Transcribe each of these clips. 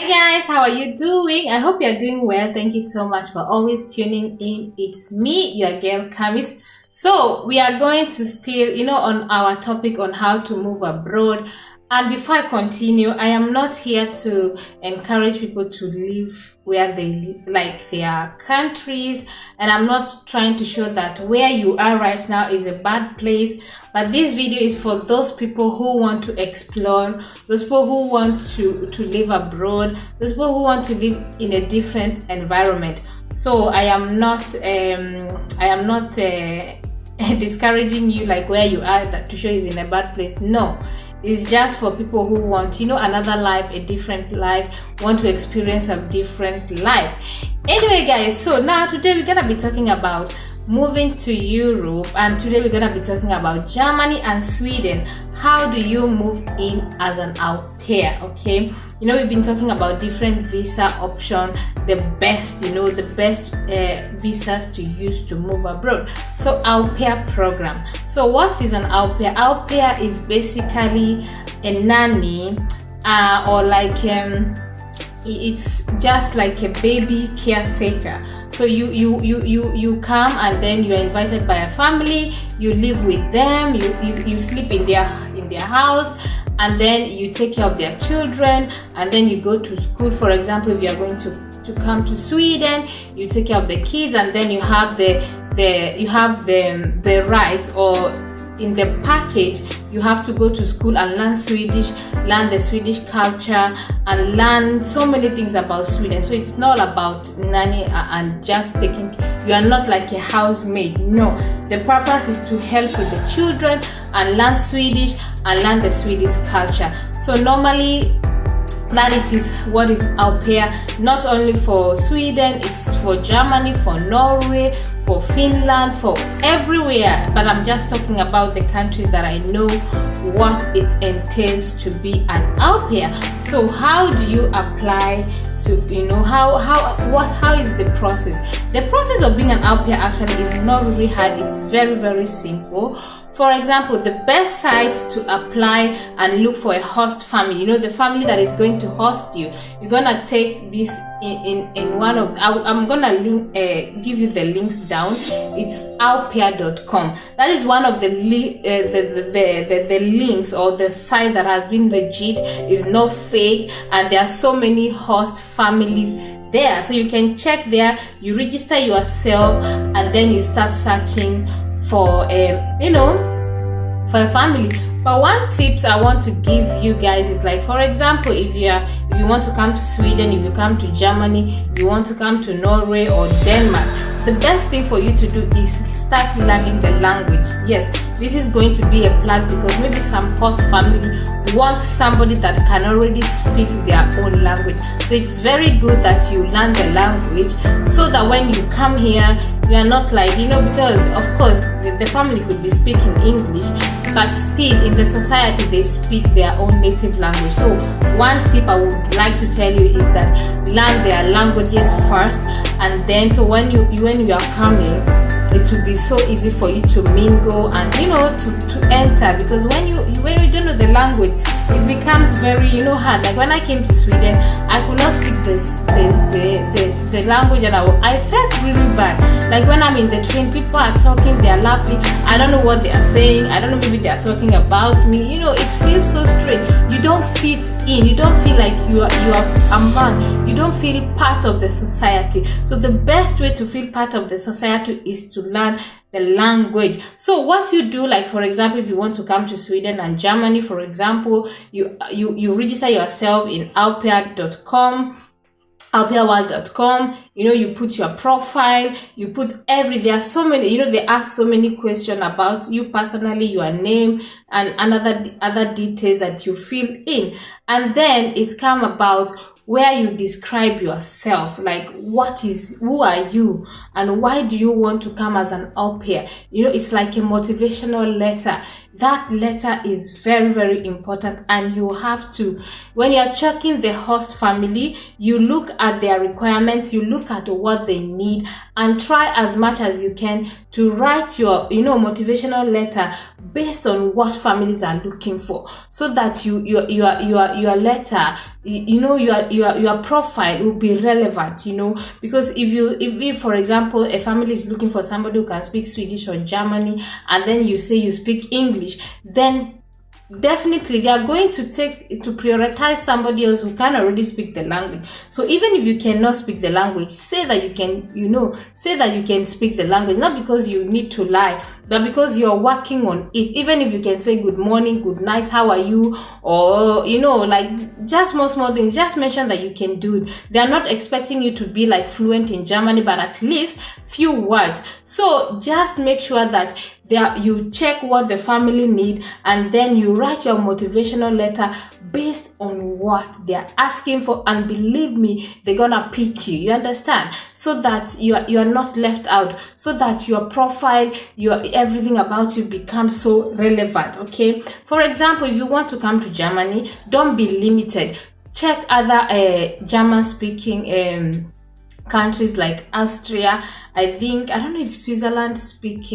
Hi guys, how are you doing? I hope you're doing well. Thank you so much for always tuning in. It's me, your girl Kamis. So we are going to still, on our topic on how to move abroad. And before I continue, I am not here to encourage people to live where they like their countries, and I'm not trying to show that where you are right now is a bad place. But this video is for those people who want to explore, those people who want to live abroad, those people who want to live in a different environment. So I am not discouraging you like where you are that to show is in a bad place. No, it's just for people who want another life, a different life, want to experience a different life. Anyway guys, so now today we're gonna be talking about moving to Europe, and today we're gonna be talking about Germany and Sweden. How do you move in as an au pair? Okay, we've been talking about different visa option, the best visas to use to move abroad. So au pair program. So what is an au pair? Au pair is basically a nanny, or like it's just like a baby caretaker. So you come, and then you're invited by a family, you live with them, you sleep in their house, and then you take care of their children, and then you go to school. For example, if you're going to come to Sweden, you take care of the kids, and then you have the rights, or in the package you have to go to school and learn Swedish, learn the Swedish culture, and learn so many things about Sweden. So it's not about nanny and just taking, you are not like a housemaid. No, the purpose is to help with the children and learn Swedish and learn the Swedish culture. So normally that it is what is au pair, not only for Sweden, it's for Germany, for Norway, for Finland, for everywhere. But I'm just talking about the countries that I know what it entails to be an au pair. So how do you apply to, how is the process? The process of being an au pair actually is not really hard. It's very, very simple. For example, the best site to apply and look for a host family, the family that is going to host you. You're gonna take this in one of, I'm gonna give you the links down. It's aupair.com. That is one of the links, or the site that has been legit, is not fake, and there are so many host families there. So you can check there, you register yourself, and then you start searching for for a family. But one tips I want to give you guys is, like, for example, if you want to come to Sweden, if you come to Germany, if you want to come to Norway or Denmark, the best thing for you to do is start learning the language. Yes, this is going to be a plus, because maybe some host family wants somebody that can already speak their own language. So it's very good that you learn the language, so that when you come here, you are not like, because of course the family could be speaking English, but still in the society they speak their own native language. So one tip I would like to tell you is that learn their languages first, and then so when you are coming, it will be so easy for you to mingle and to enter, because when you don't know the language, it becomes very hard. Like when I came to Sweden, I could not speak the language, and I felt really bad. Like when I'm in the train, people are talking, they are laughing, I don't know what they are saying, I don't know, maybe they are talking about me. It feels so strange. You don't fit in, you don't feel like you are among, you don't feel part of the society. So the best way to feel part of the society is to learn the language. So what you do, like for example, if you want to come to Sweden and Germany, for example, you register yourself in aupair.com, aupairworld.com. You put your profile, you put there are so many, they ask so many questions about you personally, your name, and other details that you fill in, and then it's come about where you describe yourself, like who are you, and why do you want to come as an au pair. It's like a motivational letter. that letter is very, very important. And you have to, when you're checking the host family, you look at their requirements, you look at what they need, and try as much as you can to write your, motivational letter based on what families are looking for, so that your letter, your profile will be relevant, because if for example a family is looking for somebody who can speak Swedish or Germany, and then you say you speak English, then definitely they are going to prioritize somebody else who can already speak the language. So even if you cannot speak the language, say that you can speak the language, not because you need to lie, but because you're working on it. Even if you can say good morning, good night, how are you, or like just small things, just mention that you can do it. They are not expecting you to be like fluent in Germany, but at least few words. So just make sure that you check what the family need, and then you write your motivational letter based on what they're asking for. And believe me, they're gonna pick you, you understand, so that you are not left out, so that your profile, everything about you becomes so relevant. Okay, for example, if you want to come to Germany, don't be limited. Check other German speaking countries like Austria. I don't know if Switzerland speak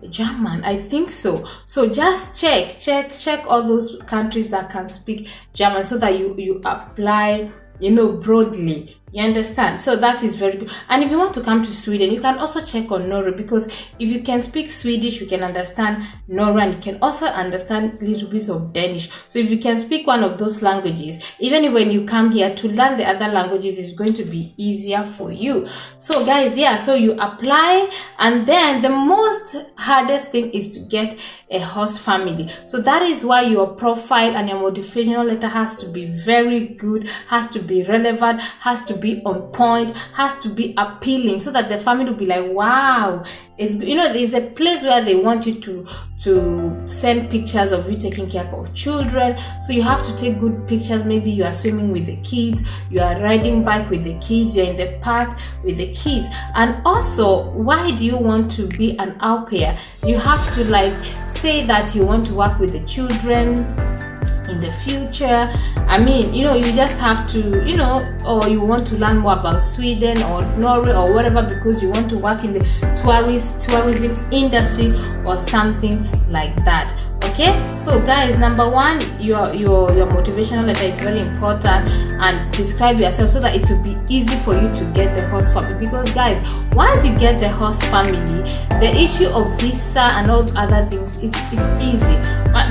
German, I think so. So just check all those countries that can speak German, so that you apply broadly. You understand? So that is very good. And if you want to come to Sweden, you can also check on Norway, because if you can speak Swedish, you can understand Norway, and you can also understand little bits of Danish. So if you can speak one of those languages, even when you come here to learn the other languages, is going to be easier for you. So guys, so you apply, and then the most hardest thing is to get a host family. So that is why your profile and your motivational letter has to be very good, has to be relevant, has to be on point, has to be appealing, so that the family will be like, wow, it's there's a place where they want you to send pictures of you taking care of children. So you have to take good pictures. Maybe you are swimming with the kids, you are riding bike with the kids, you're in the park with the kids. And also, why do you want to be an au pair? You have to say that you want to work with the children in the future. You just have to, or you want to learn more about Sweden or Norway or whatever, because you want to work in the tourism industry or something like that. Okay, so guys, number one, your motivational letter is very important, and describe yourself so that it will be easy for you to get the host family. Because guys, once you get the host family, the issue of visa and all other things, it's easy.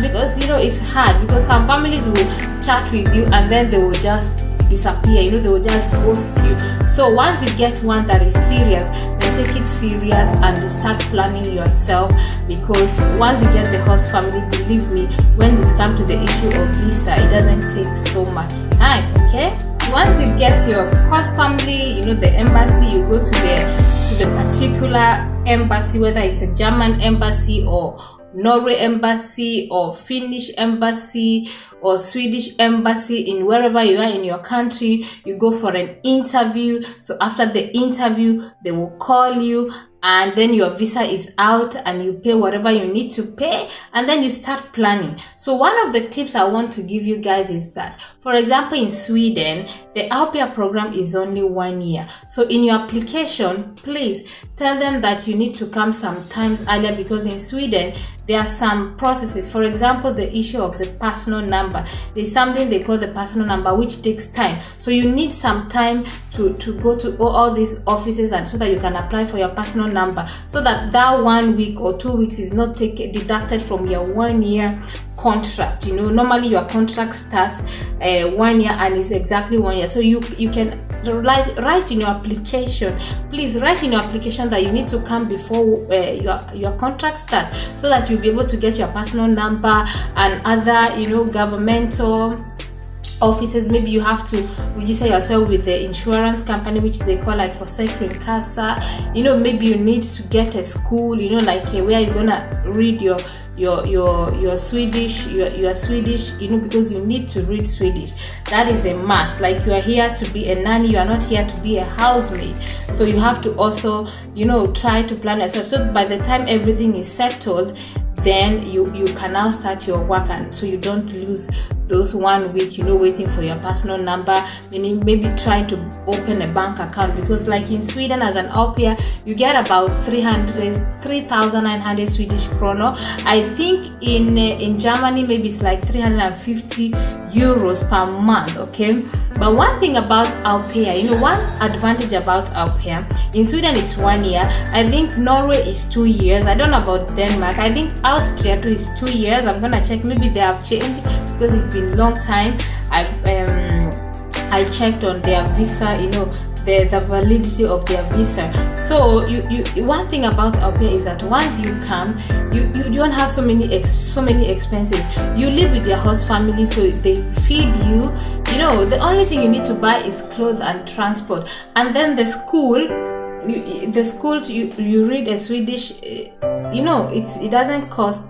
Because it's hard, because some families will chat with you and then they will just disappear, they will just ghost you. So once you get one that is serious, then take it serious and start planning yourself, because once you get the host family, believe me, when it comes to the issue of visa, it doesn't take so much time. Okay, once you get your host family, the embassy, you go to the particular embassy, whether it's a German embassy or Norway embassy or Finnish embassy or Swedish embassy, in wherever you are in your country. You go for an interview. So after the interview, they will call you, and then your visa is out, and you pay whatever you need to pay, and then you start planning. So one of the tips I want to give you guys is that, for example, in Sweden, the Aupair program is only 1 year. So in your application, please tell them that you need to come sometimes earlier, because in Sweden there are some processes. For example, the issue of the personal number, there's something they call the personal number, which takes time. So you need some time to go to all these offices, and so that you can apply for your personal number, so that 1 week or 2 weeks is not deducted from your 1 year contract. Normally your contract starts 1 year and is exactly 1 year. So you can write in your application, please write in your application that you need to come before your contract starts, so that you'll be able to get your personal number and other governmental offices. Maybe you have to register yourself with the insurance company, which they call for Secret Casa. Maybe you need to get a school, where you're gonna read your Swedish, your Swedish, because you need to read Swedish. That is a must. You are here to be a nanny, you are not here to be a housemaid. So you have to also, try to plan yourself, so by the time everything is settled, then you can now start your work, and so you don't lose those 1 week, waiting for your personal number, meaning maybe trying to open a bank account, because like in Sweden as an au pair, you get about 3,900 Swedish kroner. I think in Germany maybe it's like 350 euros per month, okay? But one thing about au pair, one advantage about au pair, in Sweden it's 1 year, I think Norway is 2 years, I don't know about Denmark, I think Austria too is 2 years. I'm gonna check, maybe they have changed because it's been a long time. I checked on their visa, the validity of their visa. So you one thing about au pair is that once you come, you don't have so many expenses. You live with your host family, so they feed you. The only thing you need to buy is clothes and transport, and then the school you read a Swedish, it doesn't cost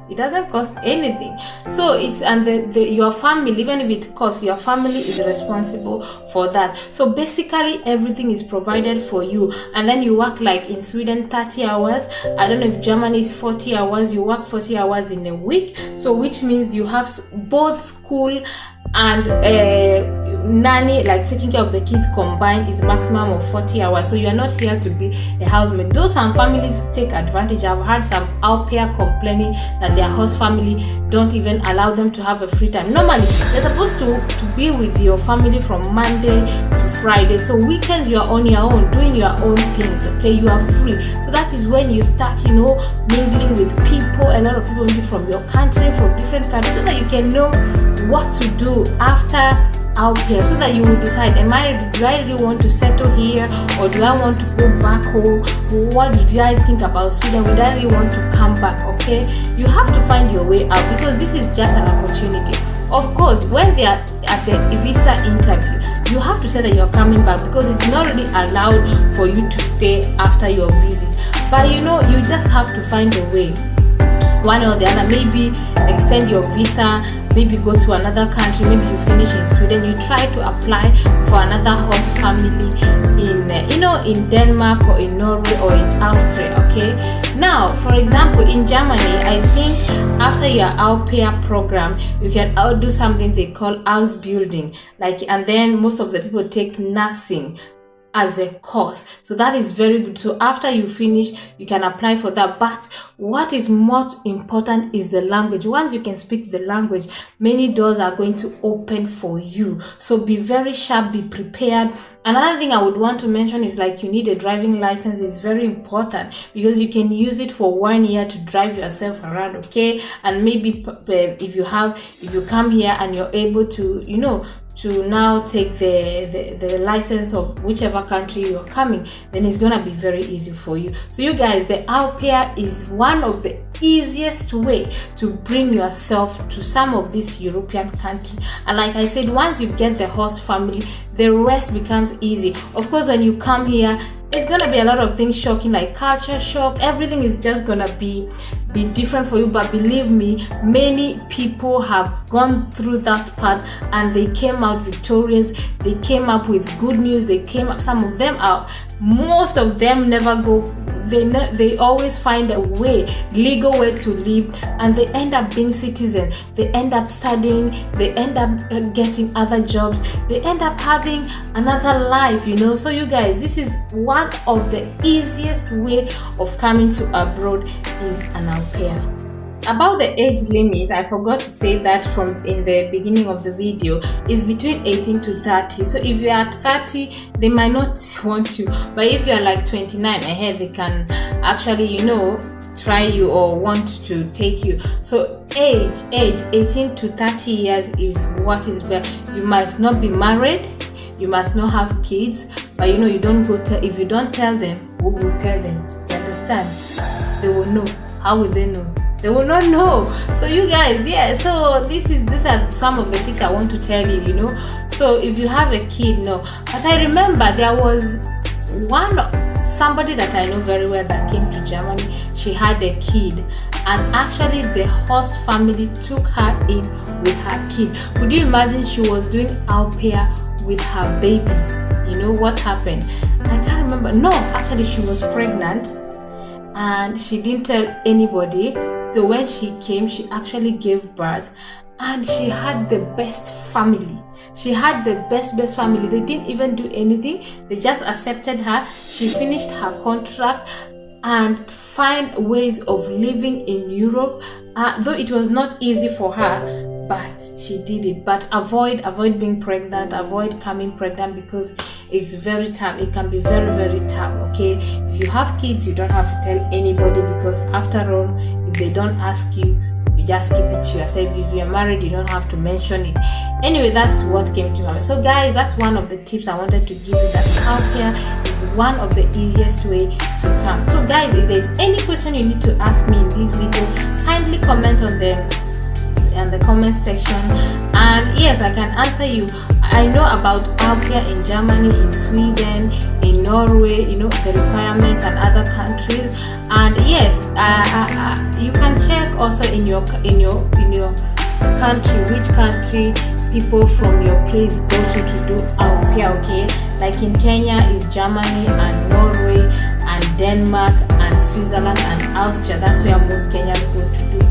anything. So it's, and your family, even if it costs, your family is responsible for that. So basically everything is provided for you, and then you work like in Sweden 30 hours. I don't know if Germany is 40 hours. You work 40 hours in a week, so which means you have both school and nanny, like taking care of the kids combined, is maximum of 40 hours. So you are not here to be a housemaid. Though some families take advantage. I've heard some au pair complaining that their host family don't even allow them to have a free time. Normally they're supposed to be with your family from Monday to Friday, so weekends you are on your own, doing your own things, okay? You are free. So that is when you start mingling with people, a lot of people from your country, from different countries, so that you can know what to do after au pair, so that you will decide, do I really want to settle here, or do I want to go back home? What did I think about Sweden? Would I really want to come back? Okay, you have to find your way out, because this is just an opportunity. Of course, when they are at the visa interview, you have to say that you're coming back, because it's not really allowed for you to stay after your visit. But you just have to find a way, one or the other. Maybe extend your visa, maybe go to another country. Maybe you finish in Sweden, you try to apply for another host family in Denmark or in Norway or in Austria, okay? Now, for example, in Germany, I think after your au pair program, you can do something they call Ausbildung, and then most of the people take nursing as a course. So that is very good. So after you finish, you can apply for that. But what is most important is the language. Once you can speak the language, many doors are going to open for you. So be very sharp, be prepared. Another thing I would want to mention is you need a driving license. It's very important, because you can use it for 1 year to drive yourself around, okay? And maybe if you come here and you're able to to now take the license of whichever country you're coming, then it's gonna be very easy for you. So you guys, the au pair is one of the easiest way to bring yourself to some of these European countries. And like I said, once you get the host family, the rest becomes easy. Of course, when you come here, it's gonna be a lot of things shocking, like culture shock. Everything is just gonna be different for you, but believe me, many people have gone through that path and they came out victorious. They came up with good news. Some of them out. Most of them never go. They always find a legal way to live, and they end up being citizens. They end up studying. They end up getting other jobs. They end up having another life, So you guys, this is one of the easiest way of coming to abroad is an au pair. About the age limit, I forgot to say that from in the beginning of the video, is between 18 to 30. So if you're at 30, they might not want you, but if you're like 29 ahead, they can actually try you or want to take you. So age 18 to 30 years is what is where you must not be married, you must not have kids, but you don't go if you don't tell them, who will tell them? You understand? They will know. How will they know? They will not know. So you guys, so these are some of the tips I want to tell you. So if you have a kid, no. But I remember there was somebody that I know very well that came to Germany. She had a kid, and actually the host family took her in with her kid. Could you imagine? She was doing au pair with her baby. What happened? I can't remember. No, actually she was pregnant, and she didn't tell anybody. So when she came, she actually gave birth, and she had the best family. She had the best family. They didn't even do anything. They just accepted her. She finished her contract and find ways of living in Europe, though it was not easy for her, but she did it. But avoid being pregnant, avoid coming pregnant, because it's very tough. It can be very tough. Okay, if you have kids, you don't have to tell anybody, because after all, if they don't ask you, you just keep it to yourself. If you're married, you don't have to mention it. Anyway, that's what came to my mind. So guys, that's one of the tips I wanted to give you, that Aupair is one of the easiest way to come. So guys, if there's any question you need to ask me in this video, kindly comment on them in the comment section, and yes, I can answer you. I know about Aupair in Germany, in Sweden, in Norway, you know, the requirements, and other countries. And yes, you can check also in your country, which country people from your place go to do Aupair. Okay, like in Kenya is Germany and Norway and Denmark and Switzerland and Austria. That's where most Kenyans go to do Aupair.